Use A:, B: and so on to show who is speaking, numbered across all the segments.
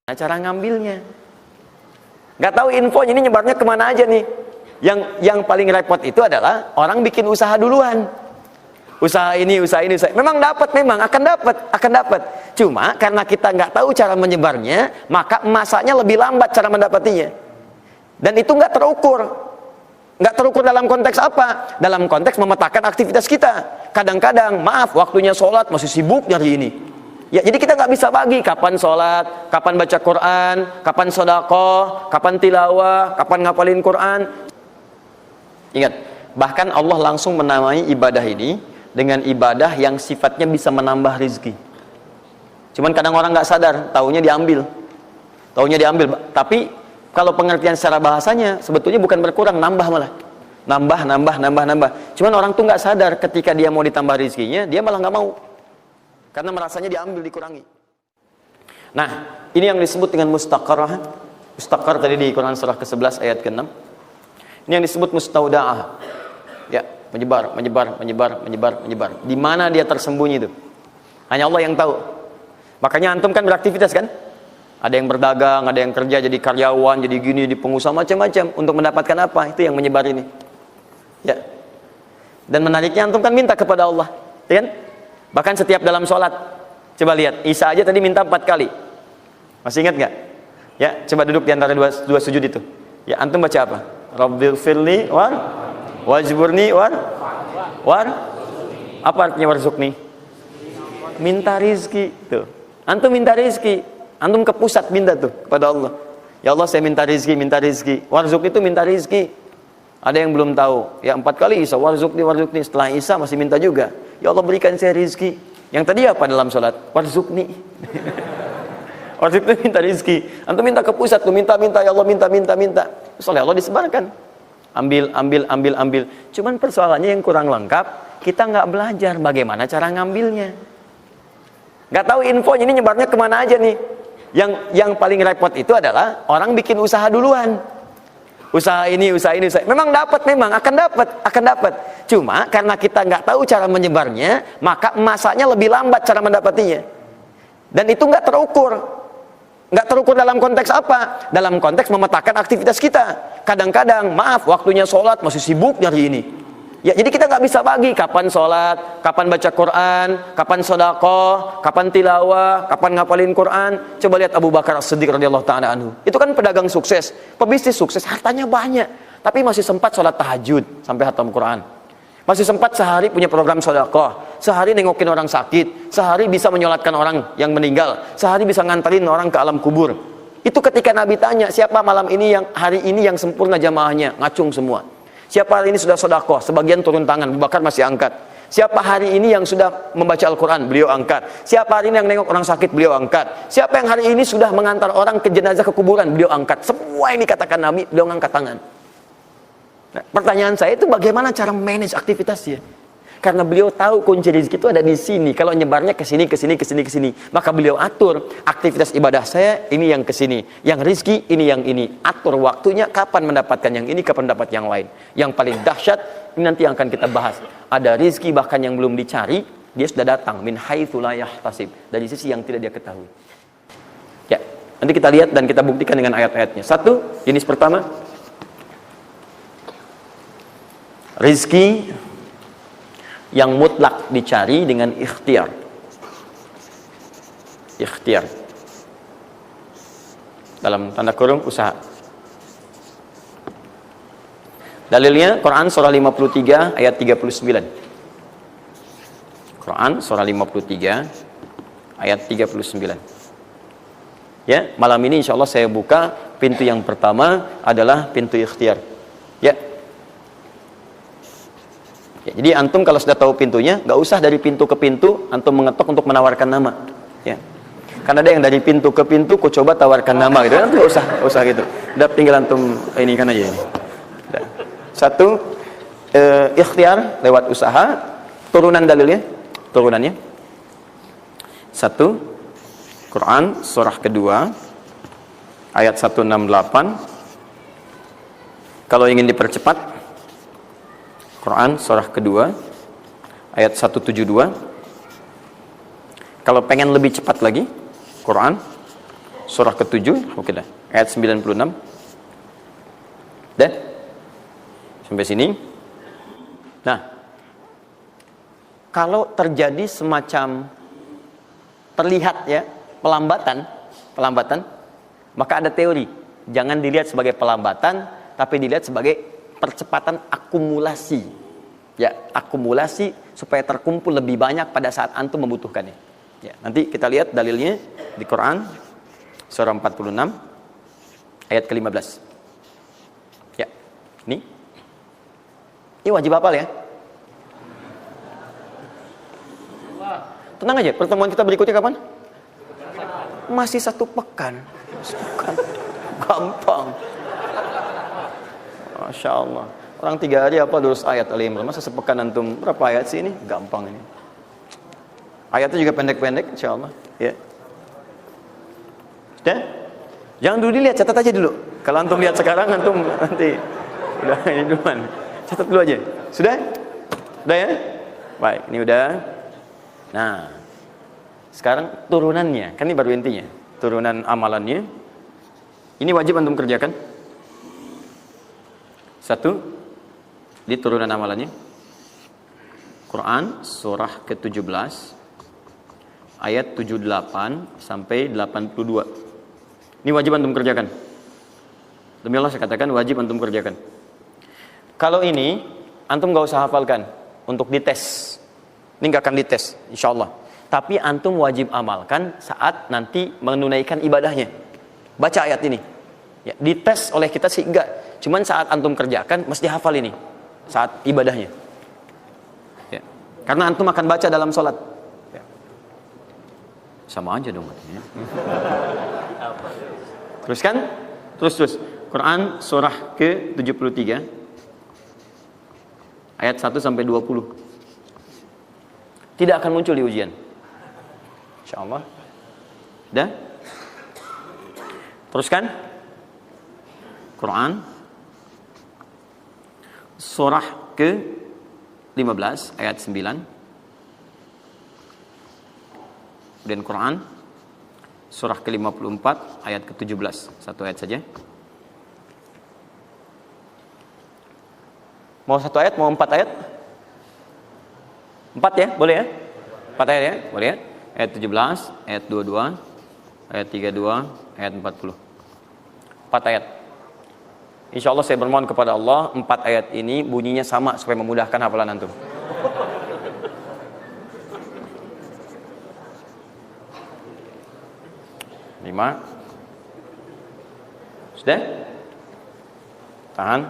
A: Nah, cara ngambilnya nggak tahu infonya, ini nyebarnya kemana aja nih. Yang paling repot itu adalah orang bikin usaha duluan, usaha ini. Memang akan dapat. Cuma karena kita nggak tahu cara menyebarnya, maka masanya lebih lambat cara mendapatinya. Dan itu nggak terukur dalam konteks apa? Dalam konteks memetakan aktivitas kita. Kadang-kadang, maaf, waktunya sholat masih sibuk nyari ini. Ya, jadi kita nggak bisa bagi kapan sholat, kapan baca Quran, kapan sedekah, kapan tilawah, kapan ngapalin Quran. Ingat, bahkan Allah langsung menamai ibadah ini dengan ibadah yang sifatnya bisa menambah rezeki. Cuman kadang orang nggak sadar, taunya diambil. Tapi kalau pengertian secara bahasanya sebetulnya bukan berkurang, nambah malah. Nambah. Cuman orang tuh nggak sadar ketika dia mau ditambah rezekinya, dia malah nggak mau. Karena merasanya diambil, dikurangi. Nah, ini yang disebut dengan mustaqarrah. Mustaqar tadi di Quran surah ke-11 ayat ke-6. Ini yang disebut mustauda'ah. Ya, menyebar. Di mana dia tersembunyi itu? Hanya Allah yang tahu. Makanya antum kan beraktivitas kan? Ada yang berdagang, ada yang kerja jadi karyawan, jadi gini, di pengusaha macam-macam untuk mendapatkan apa? Itu yang menyebar ini. Ya. Dan menariknya antum kan minta kepada Allah, ya kan? Bahkan setiap dalam sholat, coba lihat, Isa aja tadi minta 4 kali. Masih ingat nggak? Ya, coba duduk di antara dua sujud itu. Ya, antum baca apa? Rabbighfirli wajburni apa artinya warzuqni? Minta rizki tuh. Antum minta rizki, antum ke pusat minta tuh kepada Allah. Ya Allah, saya minta rizki. Warzuq itu minta rizki. Ada yang belum tahu. Ya, 4 kali Isa warzuqni. Setelah Isa masih minta juga. Ya Allah, berikan saya rizki. Yang tadi apa dalam sholat? Warzuqni. Warzuqni minta rizki. Antum minta ke pusat tuh, minta. Ya Allah, minta. Soalnya Allah disebarkan. Ambil. Cuman persoalannya yang kurang lengkap, kita nggak belajar bagaimana cara ngambilnya. Nggak tahu infonya, ini nyebarnya kemana aja nih. Yang paling repot itu adalah orang bikin usaha duluan. Usaha ini. Memang akan dapat. Cuma karena kita nggak tahu cara menyebarnya, maka masanya lebih lambat cara mendapatinya. Dan itu nggak terukur dalam konteks apa? Dalam konteks memetakan aktivitas kita. Kadang-kadang, maaf, waktunya sholat masih sibuk nyari ini. Ya, jadi kita nggak bisa bagi kapan sholat, kapan baca Quran, kapan sedekah, kapan tilawah, kapan ngapalin Quran. Coba lihat Abu Bakar As-Siddiq radhiyallahu ta'ala anhu. Itu kan pedagang sukses, pebisnis sukses, hartanya banyak, tapi masih sempat sholat tahajud sampai khatam Quran. Masih sempat sehari punya program sedekah, sehari nengokin orang sakit, sehari bisa menyolatkan orang yang meninggal, sehari bisa nganterin orang ke alam kubur. Itu ketika Nabi tanya, siapa malam ini hari ini yang sempurna jamaahnya? Ngacung semua. Siapa hari ini sudah sedekah? Sebagian turun tangan, Abu Bakar masih angkat. Siapa hari ini yang sudah membaca Al-Quran? Beliau angkat. Siapa hari ini yang nengok orang sakit? Beliau angkat. Siapa yang hari ini sudah mengantar orang ke jenazah ke kuburan? Beliau angkat. Semua ini katakan Nabi, beliau angkat tangan. Nah, pertanyaan saya itu bagaimana cara manage aktivitasnya? Karena beliau tahu kunci rezeki itu ada di sini. Kalau nyebarnya ke sini. Maka beliau atur aktivitas ibadah saya ini yang ke sini. Yang rezeki ini yang ini. Atur waktunya kapan mendapatkan yang ini, kapan dapat yang lain. Yang paling dahsyat ini nanti yang akan kita bahas. Ada rezeki bahkan yang belum dicari, dia sudah datang min haitsu la yahtasib, dari sisi yang tidak dia ketahui. Ya, nanti kita lihat dan kita buktikan dengan ayat-ayatnya. Satu, jenis pertama, rezeki yang mutlak dicari dengan ikhtiar. Dalam tanda kurung usaha. Dalilnya Quran surah 53 ayat 39. Quran surah 53 ayat 39. Ya, malam ini insyaallah saya buka pintu yang pertama adalah pintu ikhtiar. Ya. Ya, jadi antum kalau sudah tahu pintunya, nggak usah dari pintu ke pintu antum mengetok untuk menawarkan nama. Ya. Karena ada yang dari pintu ke pintu, kok coba tawarkan nama gitu. Antum nggak usah gitu. Udah tinggal antum ini kan aja ini. Udah. Satu, ikhtiar lewat usaha. Turunannya. Satu, Quran surah kedua ayat 168. Kalau ingin dipercepat, Quran surah kedua ayat 172. Kalau pengen lebih cepat lagi, Quran surah ke-7, oke dah. Ayat 96. Dah? Sampai sini. Nah, kalau terjadi semacam terlihat ya pelambatan, maka ada teori. Jangan dilihat sebagai pelambatan, tapi dilihat sebagai percepatan akumulasi. Ya, akumulasi supaya terkumpul lebih banyak pada saat antum membutuhkannya. Ya, nanti kita lihat dalilnya di Quran surah 46 ayat ke-15. Ya, ini wajib hafal ya. Tenang aja, pertemuan kita berikutnya kapan? Masih 1 pekan. Gampang. Masya Allah. Orang 3 hari apa 200 ayat Al-Imran. Masa sepekan antum berapa ayat sih ini? Gampang ini. Ayatnya juga pendek-pendek insya Allah. Ya. Sudah? Jangan dulu dilihat, catat aja dulu. Kalau antum lihat sekarang, antum nanti udah ini duluan. Catat dulu aja. Sudah? Sudah ya? Baik, ini udah. Nah, sekarang turunannya. Kan ini baru intinya. Turunan amalannya. Ini wajib antum kerjakan. 1, di turunan amalannya. Quran surah ke-17 ayat 78 sampai 82. Ini wajib antum kerjakan. Demi Allah saya katakan wajib antum kerjakan. Kalau ini antum gak usah hafalkan untuk dites. Ini gak akan dites insyaallah. Tapi antum wajib amalkan saat nanti menunaikan ibadahnya. Baca ayat ini. Ya, dites oleh kita sih enggak. Cuman saat antum kerjakan mesti hafal ini saat ibadahnya. Ya. Karena antum akan baca dalam sholat. Ya. Sama aja dong artinya. Teruskan? Terus. Quran surah ke-73 ayat 1 sampai 20. Tidak akan muncul di ujian. Insyaallah. Dah? Teruskan. Quran surah ke-15 ayat 9. Dan Quran surah ke-54 ayat ke-17. 1 ayat saja. Mau 1 ayat, mau 4 ayat? 4 ya, boleh ya? 4 ayat ya, boleh ya? Ayat 17, ayat 22, ayat 32, ayat 40. 4 ayat. Insya Allah saya bermohon kepada Allah 4 ayat ini bunyinya sama supaya memudahkan hafalan antum. Lima. Sudah? Tahan.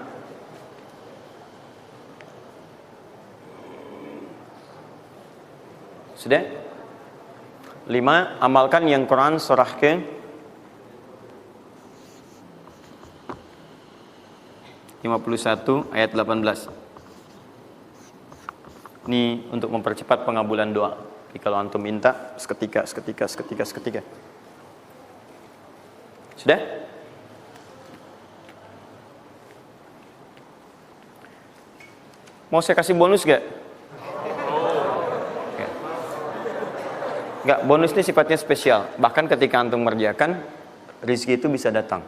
A: Sudah? 5. Amalkan yang Quran surah ke 51 ayat 18. Ini untuk mempercepat pengabulan doa. Jadi kalau antum minta seketika. Sudah? Mau saya kasih bonus gak? Enggak, bonus ini sifatnya spesial. Bahkan ketika antum mengerjakan, rezeki itu bisa datang.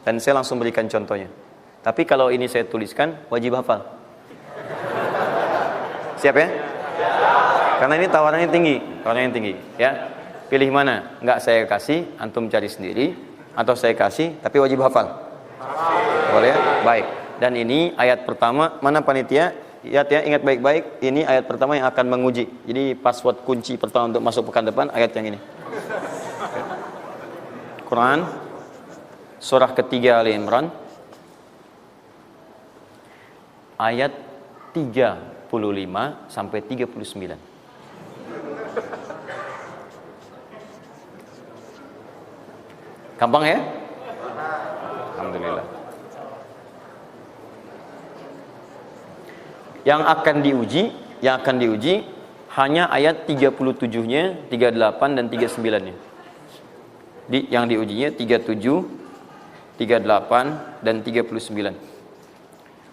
A: Dan saya langsung berikan contohnya. Tapi kalau ini saya tuliskan, wajib hafal. Siap ya? Karena ini tawarannya tinggi, ya. Pilih mana? Enggak saya kasih, antum cari sendiri, atau saya kasih, tapi wajib hafal. Boleh ya? Baik. Dan ini ayat pertama, mana panitia? Lihat ya, ingat baik-baik, ini ayat pertama yang akan menguji. Jadi password kunci pertama untuk masuk pekan depan, ayat yang ini. Quran, surah ketiga Al-Imran, ayat 35 sampai 39. Gampang ya? Alhamdulillah. Yang akan diuji hanya ayat 37-nya, 38 dan 39-nya. Yang diujinya 37, 38 dan 39.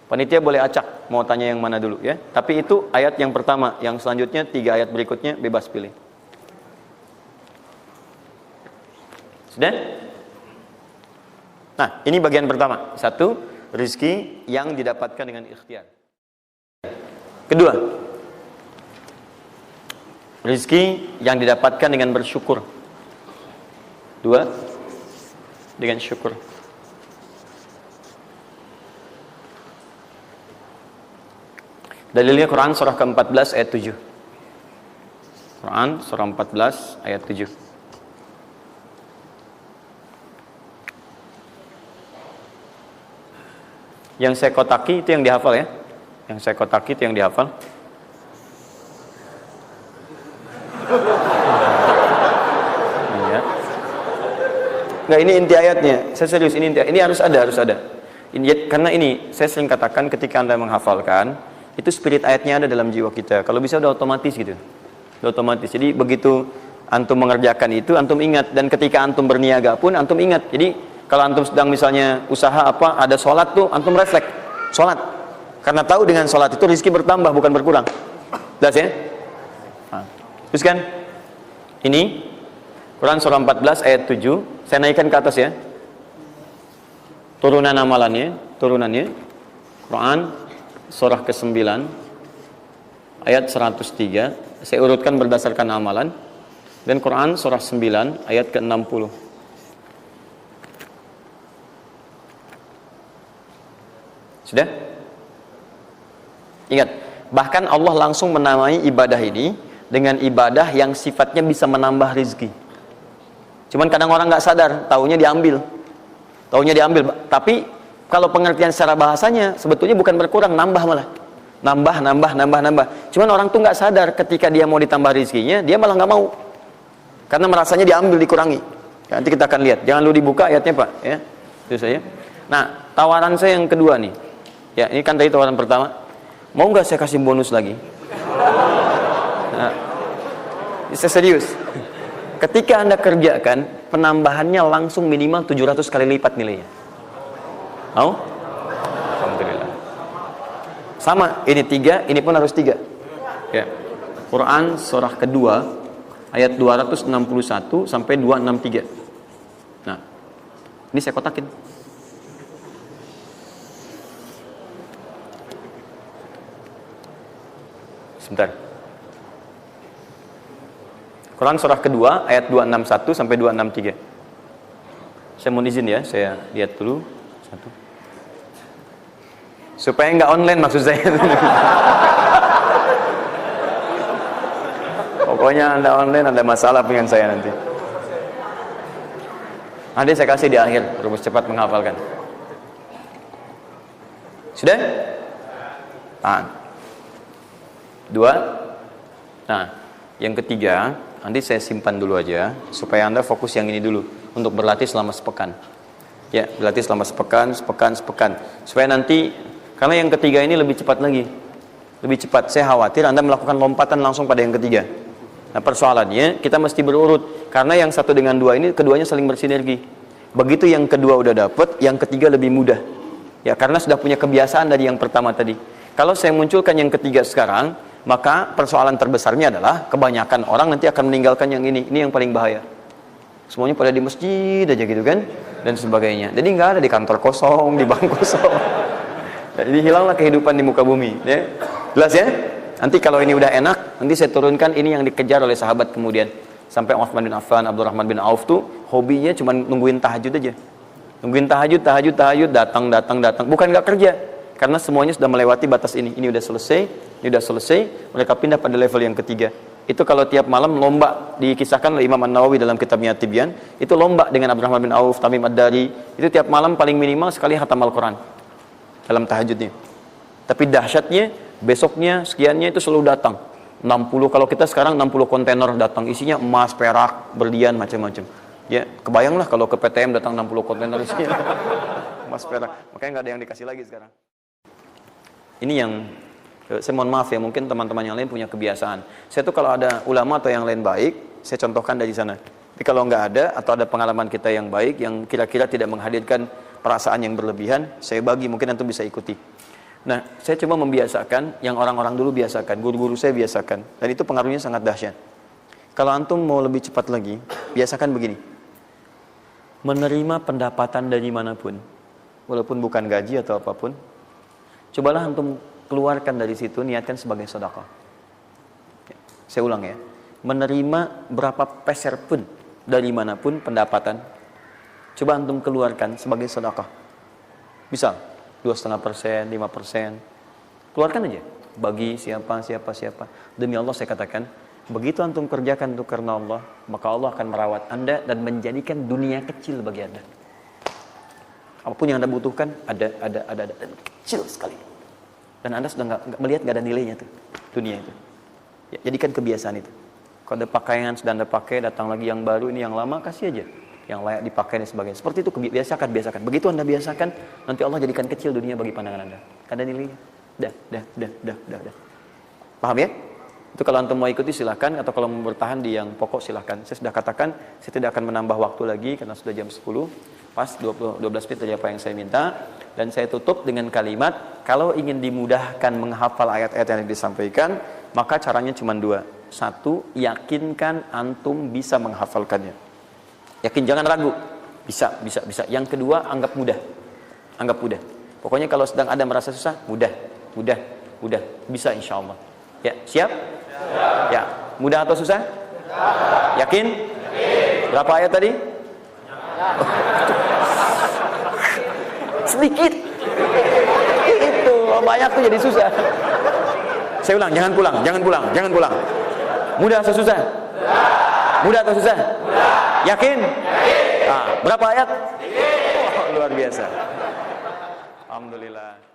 A: Panitia boleh acak mau tanya yang mana dulu ya. Tapi itu ayat yang pertama, yang selanjutnya 3 ayat berikutnya bebas pilih. Sudah? Nah, ini bagian pertama. Satu, rizki yang didapatkan dengan ikhtiar. Kedua, rizki yang didapatkan dengan bersyukur. Dua, dengan syukur. Dalilnya Quran surah ke-14 ayat 7. Quran surah 14 ayat 7. Yang saya kotaki itu yang dihafal ya. Yang saya kotaki itu yang dihafal. Iya. Enggak, ini inti ayatnya. Saya serius, ini inti. Ini harus ada. Ini, karena ini saya sering katakan ketika Anda menghafalkan, itu spirit ayatnya ada dalam jiwa kita. Kalau bisa udah otomatis gitu. Udah otomatis. Jadi begitu antum mengerjakan itu, antum ingat. Dan ketika antum berniaga pun, antum ingat. Jadi kalau antum sedang misalnya usaha apa, ada sholat tuh, antum refleks sholat. Karena tahu dengan sholat itu rezeki bertambah, bukan berkurang. Jelas ya? Nah, terus kan? Ini Quran surah 14 ayat 7. Saya naikkan ke atas ya. Turunannya Quran surah ke-9 ayat 103. Saya urutkan berdasarkan amalan. Dan Quran surah 9 ayat ke-60. Sudah? Ingat, bahkan Allah langsung menamai ibadah ini dengan ibadah yang sifatnya bisa menambah rezeki. Cuman kadang orang nggak sadar, taunya diambil. Tapi kalau pengertian secara bahasanya sebetulnya bukan berkurang, nambah malah. Nambah. Cuman orang tuh nggak sadar ketika dia mau ditambah rezekinya, dia malah nggak mau. Karena merasanya diambil, dikurangi. Ya, nanti kita akan lihat. Jangan lu dibuka ayatnya, Pak, ya. Itu saja. Nah, tawaran saya yang kedua nih. Ya, ini kan tadi tawaran pertama. Mau nggak saya kasih bonus lagi? Nah, saya serius. Ketika Anda kerjakan, penambahannya langsung minimal 700 kali lipat nilainya. Mau? Alhamdulillah. Sama, ini 3, ini pun harus 3. Ya. Quran surah kedua ayat 261 sampai 263. Nah, ini saya kotakin. Sebentar. Quran surah kedua ayat 261 sampai 263. Saya mohon izin ya, saya lihat dulu satu. Supaya nggak online maksud saya. Pokoknya Anda online ada masalah dengan saya nanti. Nanti saya kasih di akhir rumus cepat menghafalkan. Sudah? Tahan. 2. Nah, yang ketiga, nanti saya simpan dulu aja supaya Anda fokus yang ini dulu untuk berlatih selama sepekan. Ya, berlatih selama sepekan. Supaya nanti, karena yang ketiga ini lebih cepat lagi. Lebih cepat. Saya khawatir Anda melakukan lompatan langsung pada yang ketiga. Nah, persoalannya kita mesti berurut karena yang satu dengan dua ini keduanya saling bersinergi. Begitu yang kedua udah dapet, yang ketiga lebih mudah. Ya, karena sudah punya kebiasaan dari yang pertama tadi. Kalau saya munculkan yang ketiga sekarang, maka persoalan terbesarnya adalah kebanyakan orang nanti akan meninggalkan yang ini yang paling bahaya. Semuanya pada di masjid aja gitu kan, dan sebagainya. Jadi nggak ada di kantor kosong, di bank kosong. Jadi hilanglah kehidupan di muka bumi. Ya. Jelas ya? Nanti kalau ini udah enak, nanti saya turunkan ini yang dikejar oleh sahabat kemudian. Sampai Utsman bin Affan, Abdurrahman bin Auf tuh hobinya cuma nungguin tahajud aja. Nungguin tahajud, datang. Bukan nggak kerja. Karena semuanya sudah melewati batas ini. Ini udah selesai, mereka pindah pada level yang ketiga. Itu kalau tiap malam lomba, dikisahkan oleh Imam An-Nawawi dalam kitabnya Tibyan, itu lomba dengan Abdurrahman bin Auf, Tamim Ad-Dari, itu tiap malam paling minimal sekali khatam Al-Quran dalam tahajudnya. Tapi dahsyatnya, besoknya, sekiannya itu selalu datang. 60, kalau kita sekarang 60 kontainer datang, isinya emas, perak, berlian, macam-macam. Ya, kebayanglah kalau ke PTM datang 60 kontainer isinya emas, perak. Makanya nggak ada yang dikasih lagi sekarang. Ini yang saya mohon maaf ya, mungkin teman-teman yang lain punya kebiasaan. Saya tuh kalau ada ulama atau yang lain baik, saya contohkan dari sana. Tapi kalau nggak ada, atau ada pengalaman kita yang baik, yang kira-kira tidak menghadirkan perasaan yang berlebihan, saya bagi, mungkin antum bisa ikuti. Nah, saya coba membiasakan yang orang-orang dulu biasakan, guru-guru saya biasakan, dan itu pengaruhnya sangat dahsyat. Kalau antum mau lebih cepat lagi, biasakan begini. menerima pendapatan dari manapun, walaupun bukan gaji atau apapun, cobalah antum keluarkan dari situ, niatkan sebagai sedekah. Saya ulang ya, menerima berapa peser pun dari manapun pendapatan, coba antum keluarkan sebagai sedekah. Misal 2,5%, 5%, keluarkan aja. Bagi siapa. Demi Allah saya katakan, begitu antum kerjakan itu karena Allah, maka Allah akan merawat anda dan menjadikan dunia kecil bagi anda. Apapun yang anda butuhkan, ada kecil sekali. Dan anda sudah nggak melihat, nggak ada nilainya tuh dunia itu. Ya, jadikan kebiasaan itu. Kalau ada pakaian sudah anda pakai, datang lagi yang baru, ini yang lama kasih aja, yang layak dipakai dan sebagainya. Seperti itu biasakan. Begitu anda biasakan, nanti Allah jadikan kecil dunia bagi pandangan anda. Gak ada nilainya. Dah. Paham ya? Itu kalau antum mau ikuti silahkan, atau kalau mau bertahan di yang pokok silahkan. Saya sudah katakan, saya tidak akan menambah waktu lagi karena sudah jam 10. Pas 12 menit dari apa yang saya minta. Dan saya tutup dengan kalimat, kalau ingin dimudahkan menghafal ayat-ayat yang disampaikan, maka caranya cuma dua. Satu, yakinkan antum bisa menghafalkannya. Yakin, jangan ragu. Bisa. Yang kedua, anggap mudah. Pokoknya kalau sedang ada merasa susah, mudah. Bisa insya Allah. Ya, siap? Ya, mudah atau susah? Yakin? Berapa ayat tadi? Sedikit. Itu, banyak tuh jadi susah. Saya ulang, jangan pulang. Mudah atau susah? Mudah atau susah? Yakin? Nah, berapa ayat? Oh, luar biasa. Alhamdulillah.